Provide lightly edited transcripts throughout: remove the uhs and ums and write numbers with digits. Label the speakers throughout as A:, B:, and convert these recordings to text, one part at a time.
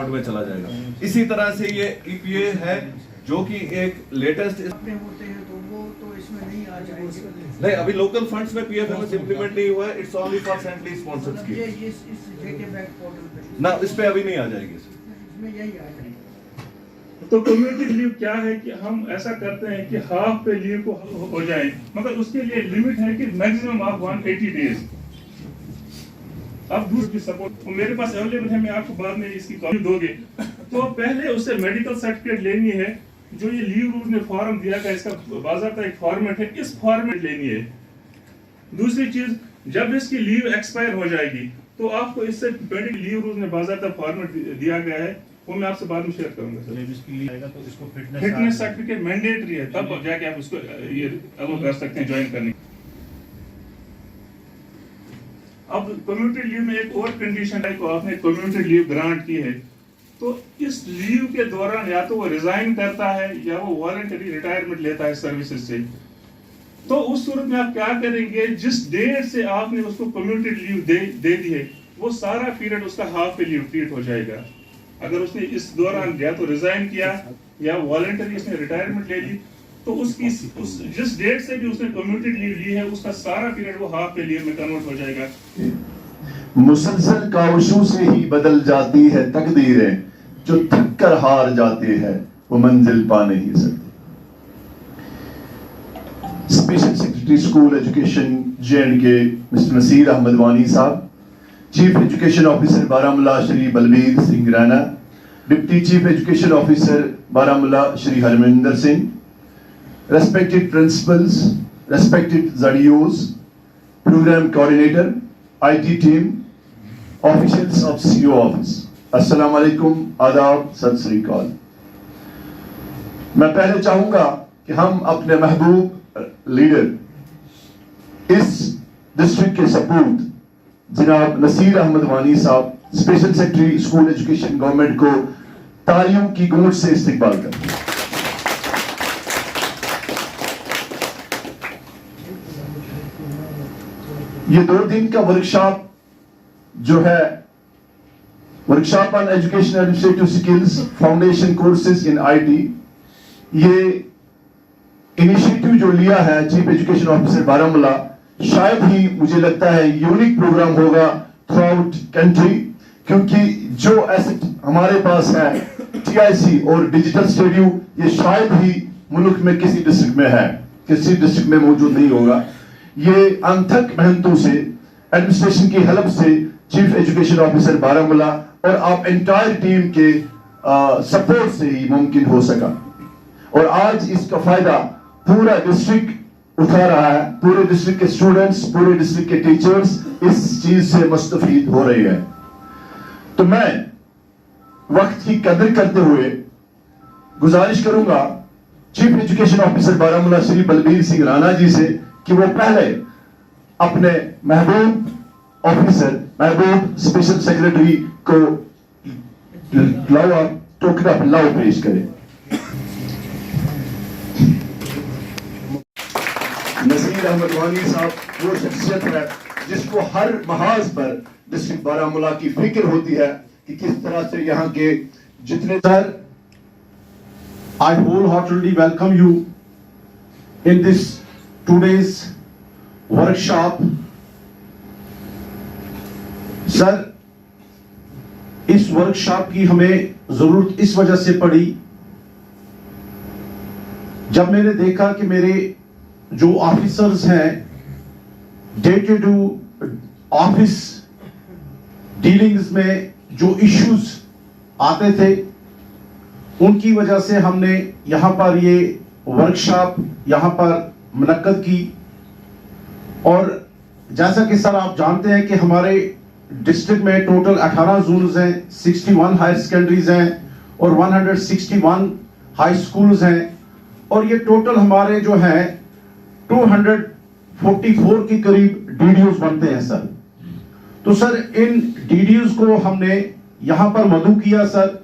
A: में चला जाएगा। इसी तरह से ये ईपीए है जो कि एक लेटेस्ट
B: होते हैं तो वो तो इसमें नहीं आ जाएंगे।
A: नहीं, अभी लोकल फंड्स में पीएफएमएस इंप्लीमेंट नहीं हुआ है। It's only for centrally sponsored scheme.
B: ये इस जेके बैंक पोर्टल पे
A: ना, इस पे अभी नहीं आ जाएगी।
B: इसमें यही आ जाएगा।
C: तो कम्युनिटी लीव क्या है कि हम ऐसा करते हैं कि हाफ पे लीव को हो जाए, मगर उसके लिए लिमिट है कि मैक्सिमम ऑफ 180 डेज। अब दूसरी सपोर्ट मेरे पास अवेलेबल है, मैं आपको बाद में इसकी कॉपी दोगे। तो पहले उससे मेडिकल सर्टिफिकेट लेनी है, जो ये लीव रूल ने फॉर्म दिया था, इसका बाज़ाब्ता एक फॉर्मेट है, इस फॉर्मेट लेनी है। दूसरी चीज, जब इसकी लीव एक्सपायर हो जाएगी तो आपको इससे मेडिकल लीव रूल ने बाज़ाब्ता फॉर्मेट दिया गया है, वो मैं आपसे बाद में शेयर करूंगा सर।
D: इसकी लीव आएगा तो इसको
C: फिटनेस सर्टिफिकेट मैंडेटरी है, तब जाके आप उसको ये अलो कर सकते हैं ज्वाइन करने। अब कम्युनिटी लीव में एक और कंडीशन है, को आपने कम्युनिटी लीव ग्रांट की है, तो इस लीव के दौरान या तो वो रिजाइन करता है या वो वॉलंटरी रिटायरमेंट लेता है सर्विसेज से। तो उस सूरत में आप क्या करेंगे, जिस डेट से आपने उसको कम्युनिटी लीव दे दी है, वो सारा पीरियड उसका हाफ पे लीव ट्रीट हो जाएगा। अगर उसने इस दौरान या तो रिजाइन किया या वॉलंटरी उसने रिटायरमेंट ले ली, तो उसकी जिस डेट से भी उसने कम्युनिटी लीव ली है, उसका सारा पीरियड वो हाफ पे लीव में कन्वर्ट हो जाएगा।
E: मुसलसल काविशों से ही बदल जाती है तकदीरें, जो थक कर हार जाते हैं वो मंजिल पा नहीं सकते। Special secretary school education J&K mister Nasir Ahmad Wani साहब, chief education officer Baramulla Shri Balbir Singh Rana, deputy chief education officer Baramulla Shri Harminder Singh, respected principals, respected ZDOs, program coordinator, IT team, officials of CO office, अस्सलाम वालेकुम, आदाब, सत श्री अकाल। मैं पहले चाहूंगा कि हम अपने महबूब लीडर इस डिस्ट्रिक्ट के सपूत जनाब नसीर अहमद वानी साहब, special secretary school education government को तालियों की गूंज से इस्तकबाल करें। ये 2 दिन का वर्कशॉप जो है, workshop on education administrative skills foundation courses in IT, ये इनिशिएटिव जो लिया है चीफ एजुकेशन ऑफिसर बारामूला, शायद ही मुझे लगता है यूनिक प्रोग्राम होगा थ्रू आउट कंट्री, क्योंकि जो एसेट हमारे पास है TIC और डिजिटल स्टूडियो, ये शायद ही मुल्क में किसी डिस्ट्रिक्ट में है, किसी डिस्ट्रिक्ट में मौजूद नहीं होगा। ये अनथक मेहनतों से, एडमिनिस्ट्रेशन की हेल्प से, चीफ एजुकेशन ऑफिसर बारामूला और आप एंटायर टीम के सपोर्ट से ही मुमकिन हो सका। और आज इसका फायदा पूरा डिस्ट्रिक्ट उठा रहा है, पूरे डिस्ट्रिक्ट के स्टूडेंट्स, पूरे डिस्ट्रिक्ट के टीचर्स इस चीज से मुस्तफीद हो रही है। तो मैं वक्त की कदर करते हुए गुजारिश करूंगा chief education officer Baramulla Shri Balbir Singh Rana ji से कि वो पहले अपने महबूब ऑफिसर, महबूब स्पेशल सेक्रेटरी को लाओ टोकरा लाओ पेश करें। नसीर अहमद वानी साहब वो शख्सियत है जिसको हर महाज पर डिस्ट्रिक्ट बारामूला की फिक्र होती है कि किस तरह से यहाँ के जितने।
F: Sir, I wholeheartedly welcome you in this today's workshop. Sir, इस वर्कशॉप की हमें जरूरत इस वजह से पड़ी, जब मैंने देखा कि मेरे जो ऑफिसर्स हैं day to day office dealings में जो इश्यूज आते थे, उनकी वजह से हमने यहाँ पर ये वर्कशॉप यहाँ पर मुनक्कद की। और जैसा कि सर आप जानते हैं कि हमारे डिस्ट्रिक्ट में टोटल 18 जोन्स हैं, 61 हायर सेकेंडरीज हैं और 161 हाई स्कूल्स हैं, और ये टोटल हमारे जो हैं 244 के करीब DDOs बनते हैं सर। तो सर इन DDOs को हमने यहाँ पर मदऊ किया सर,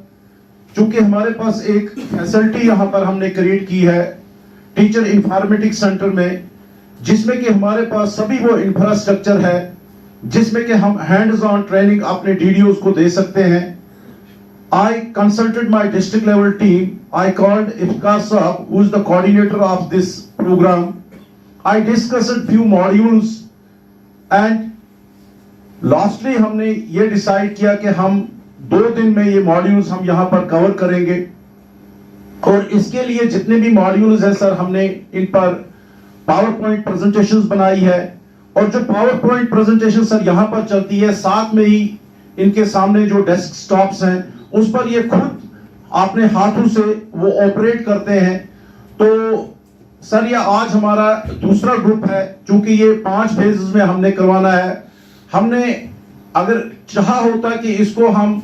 F: चूंकि हमारे पास एक फैसिलिटी यहाँ पर हमने क्रिएट की है टीचर इंफॉर्मेटिक्स सेंटर में, जिसमें कि हमारे पास सभी वो इंफ्रास्ट्रक्चर है जिसमें कि हम हैंड्स ऑन ट्रेनिंग अपने डीडीओज को दे सकते हैं। I consulted my district level team. I called Ifkar Saab, who is the coordinator of this program. I discussed few modules and lastly हमने ये डिसाइड किया कि हम 2 दिन में ये मॉड्यूल्स हम यहाँ पर कवर करेंगे, और इसके लिए जितने भी मॉड्यूल्स हैं सर हमने इन पर पावर पॉइंट प्रेजेंटेशंस बनाई है, और जो पावर पॉइंट प्रेजेंटेशन सर यहाँ पर चलती है, साथ में ही इनके सामने जो डेस्कटॉप्स हैं उस पर ये खुद अपने हाथों से वो ऑपरेट करते हैं। तो सर ये आज हमारा दूसरा ग्रुप है, चूंकि ये 5 फेजेस में हमने करवाना है। हमने अगर चाहा होता कि इसको हम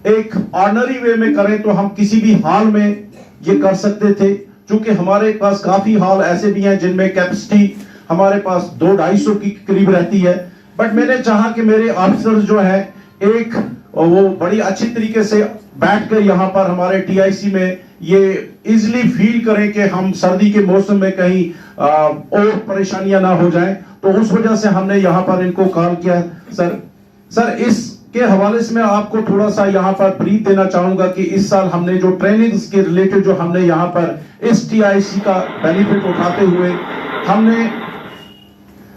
F: एक ऑर्डिनरी वे में करें तो हम किसी भी हॉल में ये कर सकते थे, चूंकि हमारे पास काफी हॉल ऐसे भी हैं जिनमें कैपेसिटी हमारे पास 200-250 की करीब रहती है। बट मैंने चाहा कि मेरे ऑफिसर्स जो है एक वो बड़ी अच्छी तरीके से बैठकर यहाँ पर हमारे टीआईसी में ये इजीली फील करें कि हम सर्दी के मौसम में कहीं और परेशानियां ना हो जाएं, तो उस वजह से हमने यहाँ पर इनको कॉल किया। सर इसके हवाले से मैं आपको थोड़ा सा यहाँ पर ब्रीफ देना चाहूंगा कि इस साल हमने जो ट्रेनिंग्स के रिलेटेड जो हमने यहाँ पर इस टीआईसी का बेनिफिट उठाते हुए हमने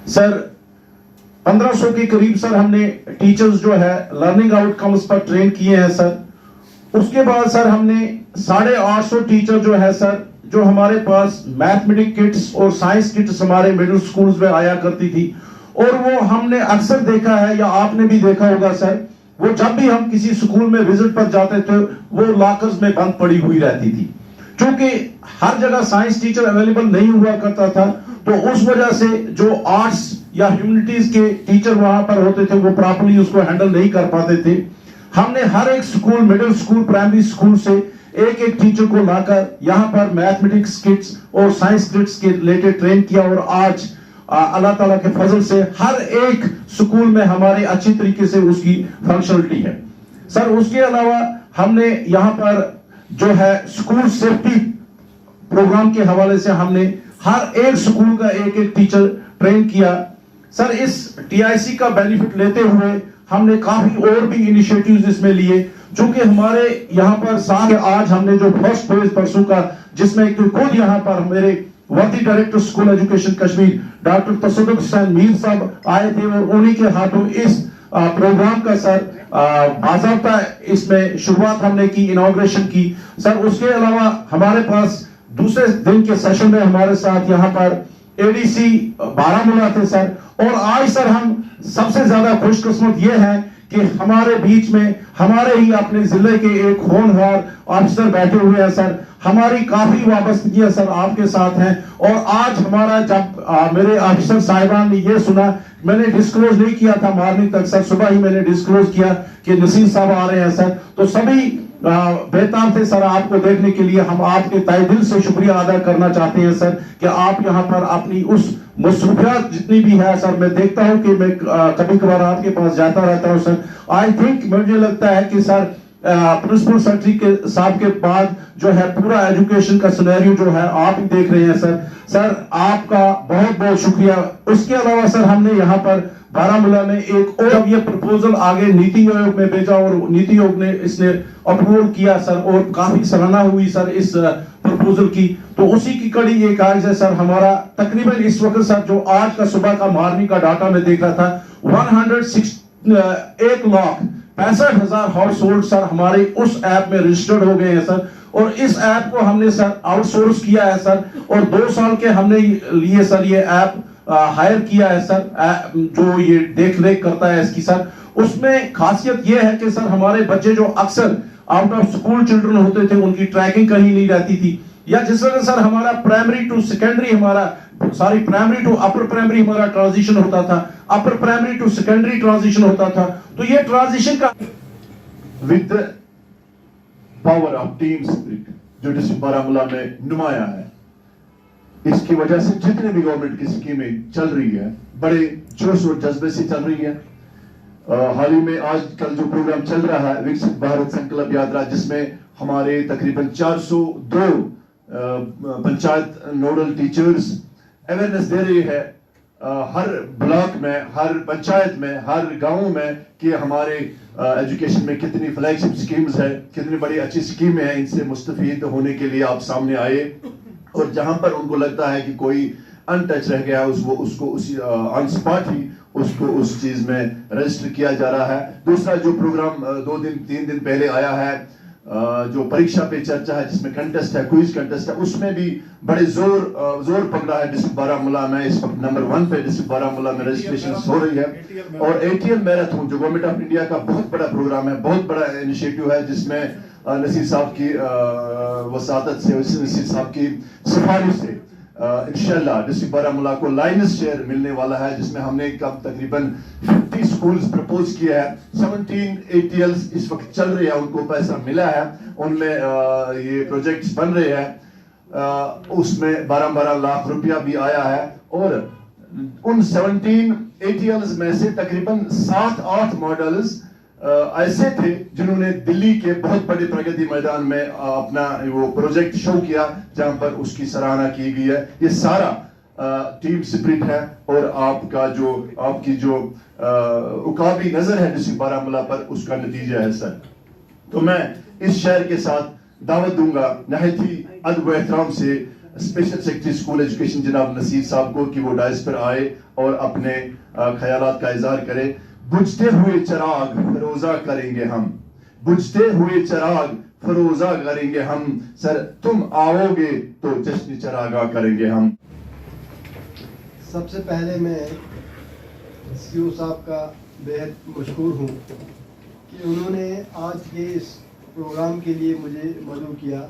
F: सर 1500 के करीब सर हमने टीचर्स जो है लर्निंग आउटकम्स पर ट्रेन किए हैं सर। उसके बाद सर हमने 850 टीचर जो है सर, जो हमारे पास मैथमेटिक्स किट्स और साइंस किट्स हमारे मिडिल स्कूल्स में आया करती थी, और वो हमने अक्सर देखा है या आपने भी देखा होगा सर, वो जब भी हम किसी स्कूल में विजिट पर जाते थे वो लॉकर्स में बंद पड़ी हुई रहती थी। क्योंकि हर जगह साइंस टीचर अवेलेबल नहीं हुआ करता था, तो उस वजह से जो आर्ट्स या ह्यूमैनिटीज के टीचर वहां पर होते थे वो प्रॉपर्ली उसको हैंडल नहीं कर पाते थे। हमने हर एक school, middle school, primary school से एक टीचर को लाकर यहाँ पर मैथमेटिक्स किट्स और साइंस किट्स के रिलेटेड ट्रेन किया, और आज अल्लाह ताला के फजल से हर एक स्कूल में हमारे अच्छी तरीके से उसकी फंक्शनलिटी है। सर उसके अलावा हमने यहाँ पर जो है स्कूल सेफ्टी प्रोग्राम के हवाले से हमने हर एक स्कूल का एक टीचर ट्रेन किया। सर इस टीआईसी का बेनिफिट लेते हुए हमने काफी और भी इनिशिएटिव्स इसमें लिए, चूंकि हमारे यहाँ पर साथ आज हमने जो फर्स्ट फेज परसों का, जिसमें खुद यहाँ पर मेरे वर्दी director school education Kashmir doctor तसद्दुक हुसैन मीर साहब आए थे, और उन्हीं के हाथों इस प्रोग्राम का सर बाज़ाब्ता इसमें शुरुआत हमने की, इनॉग्रेशन की। सर उसके अलावा हमारे पास दूसरे दिन के सेशन में हमारे साथ यहाँ पर एडीसी बारामूला थे सर, और आज सर हम सबसे ज्यादा खुशकिस्मत ये है कि हमारे बीच में हमारे ही अपने जिले के एक होनहार ऑफिसर बैठे हुए हैं सर। हमारी काफी वाबस्तगियां सर आपके साथ हैं, और आज हमारा जब मेरे ऑफिसर साहिबान ने ये सुना, मैंने डिस्क्लोज नहीं किया था मॉर्निंग तक सर, सुबह ही मैंने डिस्क्लोज किया कि नसीर साहब आ रहे हैं सर, तो सभी बेताब थे सर आपको देखने के लिए। हम आपके तहे दिल से शुक्रिया अदा करना चाहते हैं सर कि आप यहाँ पर अपनी उस मसरूफियात जितनी भी है सर, मैं देखता हूँ कि मैं कभी कभार आपके पास जाता रहता हूँ सर। आई थिंक मुझे लगता है कि सर प्रिंसिपल सेक्रेटरी के साहब के बाद जो है पूरा एजुकेशन का सिनेरियो जो है आप ही देख रहे हैं सर आपका बहुत बहुत शुक्रिया। उसके अलावा सर हमने यहाँ पर बारामूला में एक और ये प्रपोजल आगे नीति आयोग में भेजा, और नीति आयोग ने इसने अप्रूवल किया सर, और काफी सराहना हुई सर इस प्रपोजल की। तो उसी की कड़ी एक आज है सर हमारा तकरीबन इस वक्त सर जो आज का सुबह का मॉर्निंग का डाटा में देख रहा था 1,65,00,000 हाउस होल्ड सर हमारे उस ऐप में रजिस्टर्ड हो गए हैं सर, और इस ऐप को हमने सर आउटसोर्स किया है सर, और 2 साल के हमने लिए सर ये ऐप हायर किया है सर, जो ये देख रेख करता है इसकी सर। उसमें खासियत ये है कि सर हमारे बच्चे जो अक्सर आउट ऑफ स्कूल चिल्ड्रन होते थे उनकी ट्रैकिंग कहीं नहीं रहती थी, या जिस वजह सर हमारा primary to secondary primary to upper primary हमारा ट्रांजिशन होता था, upper primary to secondary transition होता था, तो ये ट्रांजिशन का
E: with power of team spirit जो डिस्ट्रिक्ट बारामूला में नुमाया है, इसकी वजह से जितने भी गवर्नमेंट की स्कीमें चल रही है बड़े जोश और जज्बे से चल रही है। हाल ही में आजकल जो प्रोग्राम चल रहा है विकसित भारत संकल्प यात्रा, जिसमें हमारे तकरीबन 402 पंचायत नोडल टीचर्स अवेयरनेस दे रही है हर ब्लॉक में, हर पंचायत में, हर गांव में कि हमारे एजुकेशन में कितनी फ्लैगशिप स्कीम्स है, कितनी बड़ी अच्छी स्कीमें हैं। इनसे मुस्तफीद होने के लिए आप सामने आए और जहां पर उनको लगता है कि कोई अनटच रह गया उसको उसी ऑन स्पॉट ही उसको उस चीज में रजिस्टर किया जा रहा है। दूसरा जो प्रोग्राम 2-3 दिन पहले आया है, जो परीक्षा पे चर्चा है, जिसमें कंटेस्ट है, क्विज कंटेस्ट है, उसमें भी बड़े जोर पकड़ा है डिस्ट्रिक्ट बारामूला में। इस वक्त नंबर 1 पे डिस्ट्रिक्ट बारामूला में रजिस्ट्रेशन हो रही है। और ATL मैराथन जो गवर्नमेंट ऑफ इंडिया का बहुत बड़ा प्रोग्राम है, बहुत बड़ा इनिशिएटिव है, जिसमें नसीर साहब की वसातत से, नसीर साहब की सिफारिश से इंशाल्लाह डिस्ट्रिक्ट बारामूला को लाइनेंस शेयर मिलने वाला है, जिसमें हमने कब तकरीबन 50 स्कूल्स प्रपोज किया है। 17 ATLs इस वक्त चल रही है, उनको पैसा मिला है, उनमें ये प्रोजेक्ट्स बन रहे हैं, उसमें 12 लाख रुपया भी आया है। और उन 17 ATLs में से तकरीबन 7-8 मॉडल्स ऐसे थे जिन्होंने दिल्ली के बहुत बड़े प्रगति मैदान में अपना वो प्रोजेक्ट शो किया, जहां पर उसकी सराहना की गई है। ये सारा टीम स्पिरिट है और आपकी जो उकाबी नजर है डिस्ट्रिक्ट बारामूला पर, उसका नतीजा है सर। तो मैं इस शहर के साथ दावत दूंगा नहायत ही अदब व एहतराम से स्पेशल सेक्रेटरी स्कूल एजुकेशन जनाब नसीर साहब को कि वो डायस पर आए और अपने ख्यालात का इजहार करें। बुझते हुए चिराग फरोजा करेंगे हम, बुझते हुए चिराग फरोजा करेंगे हम, सर तुम आओगे तो जश्न चिरागा करेंगे हम।
D: सबसे पहले मैं सीओ साहब का बेहद मशकूर हूँ कि उन्होंने आज के इस प्रोग्राम के लिए मुझे मदऊ किया,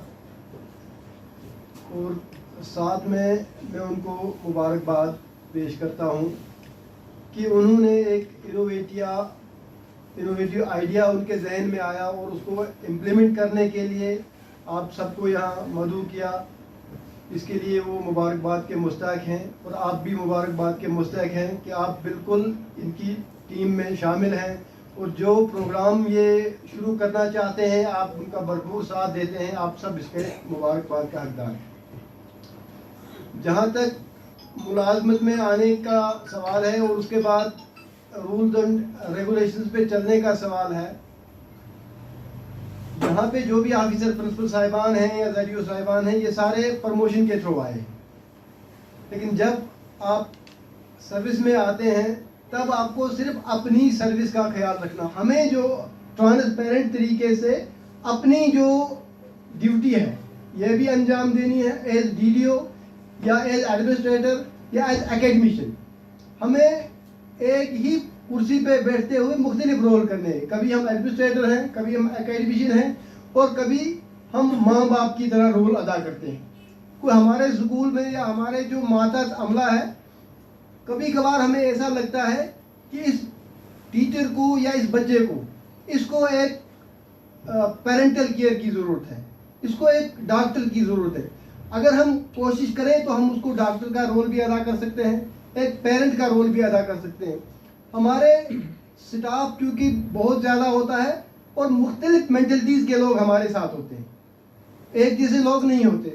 D: और साथ में मैं उनको मुबारकबाद पेश करता हूँ कि उन्होंने एक इनोवेटिव आइडिया उनके जहन में आया और उसको इम्प्लीमेंट करने के लिए आप सबको यहाँ मदऊ किया। इसके लिए वो मुबारकबाद के मुस्तहक हैं, और आप भी मुबारकबाद के मुस्तहक हैं कि आप बिल्कुल इनकी टीम में शामिल हैं, और जो प्रोग्राम ये शुरू करना चाहते हैं आप उनका भरपूर साथ देते हैं। आप सब इसके मुबारकबाद का हकदार हैं। जहाँ तक मुलाजमत में आने का सवाल है और उसके बाद रूल्स एंड रेगुलेशंस पे चलने का सवाल है, यहाँ पे जो भी ऑफिसर प्रिंसिपल साहिबान हैं या ZDO साहिबान हैं, ये सारे प्रमोशन के थ्रू आए हैं। लेकिन जब आप सर्विस में आते हैं तब आपको सिर्फ अपनी सर्विस का ख्याल रखना, हमें जो ट्रांसपेरेंट तरीके से अपनी जो ड्यूटी है ये भी अंजाम देनी है एज DDO या एज एडमिनिस्ट्रेटर या एज एकेडमिशियन। हमें एक ही कुर्सी पे बैठते हुए मुख्तलिफ रोल करने हैं। कभी हम एडमिनिस्ट्रेटर हैं, कभी हम एकेडमिशियन हैं, और कभी हम माँ बाप की तरह रोल अदा करते हैं। कोई हमारे स्कूल में या हमारे जो मातहत अमला है, कभी कभार हमें ऐसा लगता है कि इस टीचर को या इस बच्चे को इसको एक पेरेंटल केयर की ज़रूरत है, इसको एक डॉक्टर की ज़रूरत है। अगर हम कोशिश करें तो हम उसको डॉक्टर का रोल भी अदा कर सकते हैं, एक पेरेंट का रोल भी अदा कर सकते हैं। हमारे स्टाफ क्योंकि बहुत ज़्यादा होता है और मुख्तलिफ मेंटलिटीज़ के लोग हमारे साथ होते हैं, एक जैसे लोग नहीं होते।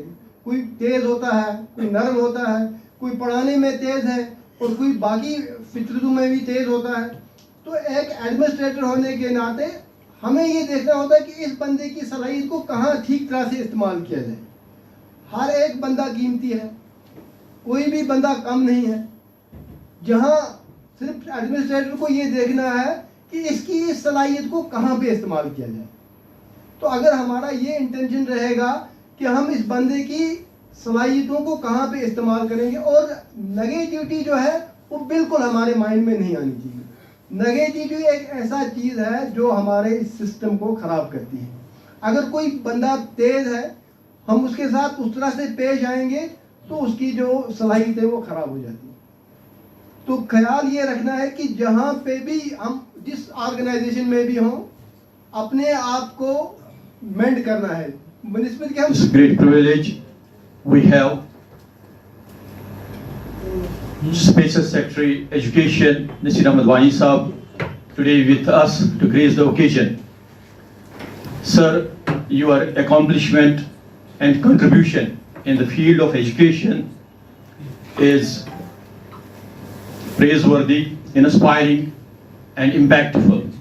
D: कोई तेज़ होता है, कोई नरम होता है, कोई पढ़ाने में तेज़ है और कोई बाकी फितरतों में भी तेज़ होता है। तो एक एडमिनिस्ट्रेटर होने के नाते हमें ये देखना होता है कि इस बंदे की सलाहियत को कहाँ ठीक तरह से इस्तेमाल किया जाए। हर एक बंदा कीमती है, कोई भी बंदा कम नहीं है। जहाँ सिर्फ एडमिनिस्ट्रेटर को ये देखना है कि इसकी इस सलाहियत को कहाँ पे इस्तेमाल किया जाए। तो अगर हमारा ये इंटेंशन रहेगा कि हम इस बंदे की सलाहियतों को कहाँ पे इस्तेमाल करेंगे, और नेगेटिविटी जो है वो बिल्कुल हमारे माइंड में नहीं आनी चाहिए। नेगेटिविटी एक ऐसा चीज़ है जो हमारे इस सिस्टम को ख़राब करती है। अगर कोई बंदा तेज़ है, हम उसके साथ उस तरह से पेश आएंगे तो उसकी जो सलाहियत है वो ख़राब हो जाती है। तो ख्याल ये रखना है कि जहाँ पे भी हम जिस ऑर्गेनाइजेशन में भी हों, अपने आप को मेंड करना है। बनिस्बत कि हम
G: It's a great privilege we have Special Secretary Education Nasir Ahmad Wani Sahab today with us to grace the occasion. Sir, your accomplishment and contribution in the field of education is praiseworthy, inspiring, and impactful.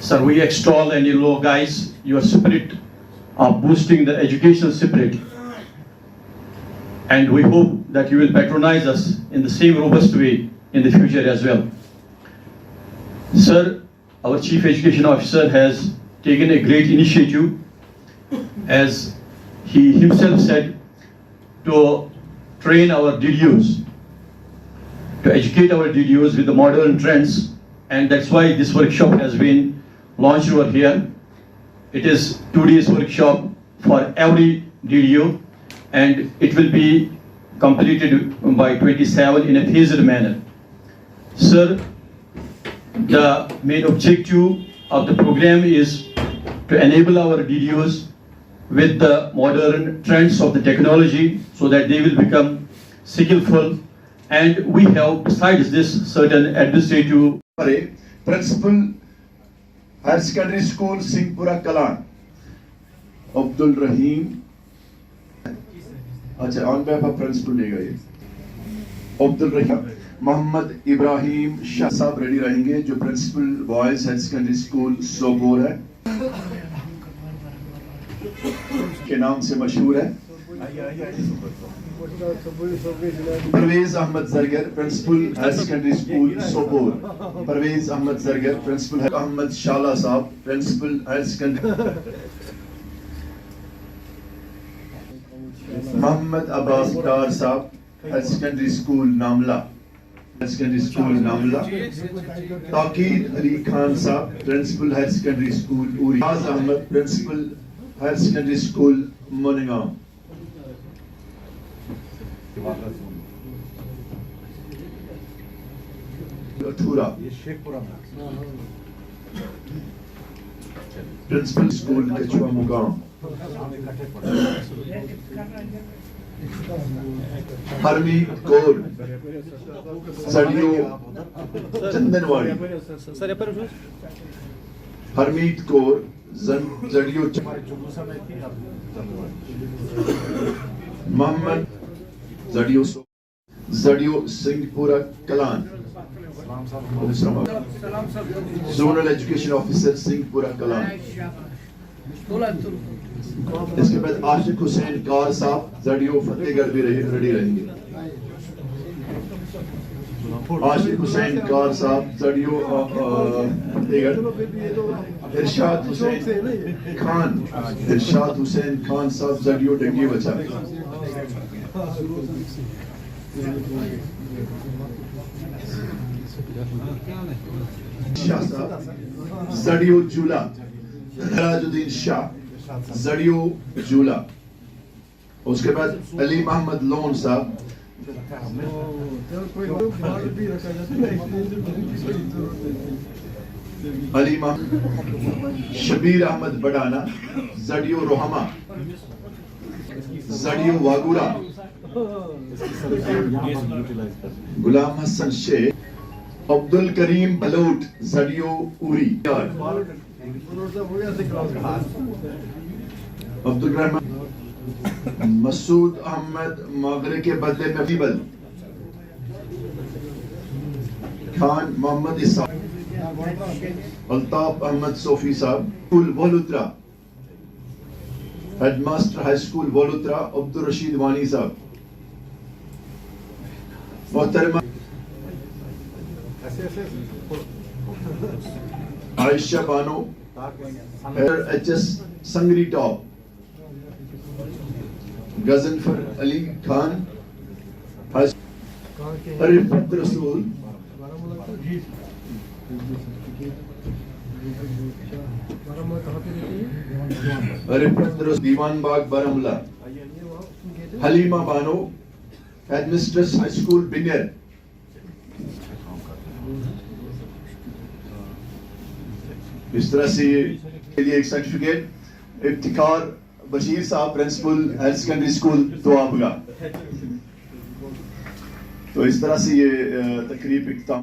G: Sir, we extol and eulogize your spirit of boosting the educational spirit, and we hope that you will patronize us in the same robust way in the future as well. Sir, our Chief Education Officer has taken a great initiative, as he himself said, to train our DDOs, to educate our DDOs with the modern trends, and that's why this workshop has been launched over here. It is 2 days workshop for every DDO, and it will be completed by 27 in a phased manner. Sir, the main objective of the program is to enable our DDOs with the modern trends of the technology so that they will become skillful, and we have besides this certain administrative
E: Principal Higher Secondary School Singhpura Kalan Abdul Rahim, अच्छा on बेhalf of principal लेगा ये अब्दुल रहीम मोहम्मद इब्राहिम शाह साहब ready रहेंगे जो principal boys higher secondary school Sopore है, के नाम से मशहूर है। Parvez Ahmad Zargar principal higher secondary school Sopore, Parvez Ahmad Zargar principal, Ahmad Shala साहब principal higher secondary, Mohammad Abbas Dar साहब higher secondary school Namla, higher secondary school Namla, Takeed Ali Khan साहब principal higher secondary school Uri, आज Ahmad principal higher secondary school मोनिंगाम, अठूरा प्रिंसिपल स्कूल कछुआ मुकाम, Harmeet Kaur जड़ियो Chandanwadi, Harmeet Kaur जड़ियो, Mohammad जड़ियो Singhpura Kalan, zonal education officer Singhpura Kalan. इसके बाद आशिक हुसैन कार साहब जड़ियो फतेहगढ़ भी रेडी रहेंगे। आशिक हुसैन कार साहब जड़ियो फतेहगढ़, इरशाद हुसैन खान साहब जड़ियो डंगी बचा, शाह साहब जड़ियो जूला, राजुद्दीन शाह जड़ियो जूला। उसके बाद अली मोहम्मद लोन साहब, अली शबीर अहमद बडाना जड़ियो रोहमा, जड़ियो वागुरा, गुलाम हसन शेख, अब्दुल करीम बलोट जड़ियो उरी, अब्दुल रहमान मसूद अहमद मागरे के बदले में फीबल खान, मोहम्मद इसा, अल्ताफ अहमद सोफी साहब स्कूल वोलुत्रा, हेडमास्टर हाई स्कूल वोलुत्रा अब्दुल रशीद वानी साहब, मोहतरमा Ayesha Bano HS Sangri top, Ghazanfar Ali Khan, Arifat Rasool, Arifat Rasool Dewan Bagh Baramulla, Haleema Bano administress high school बिनियर, इस तरह से ये लिए एक सर्टिफिकेट इफ्तिकार बशीर साहब प्रिंसिपल हायर सेकेंडरी स्कूल दुआबगा। तो इस तरह से ये तकरीब इख्तिताम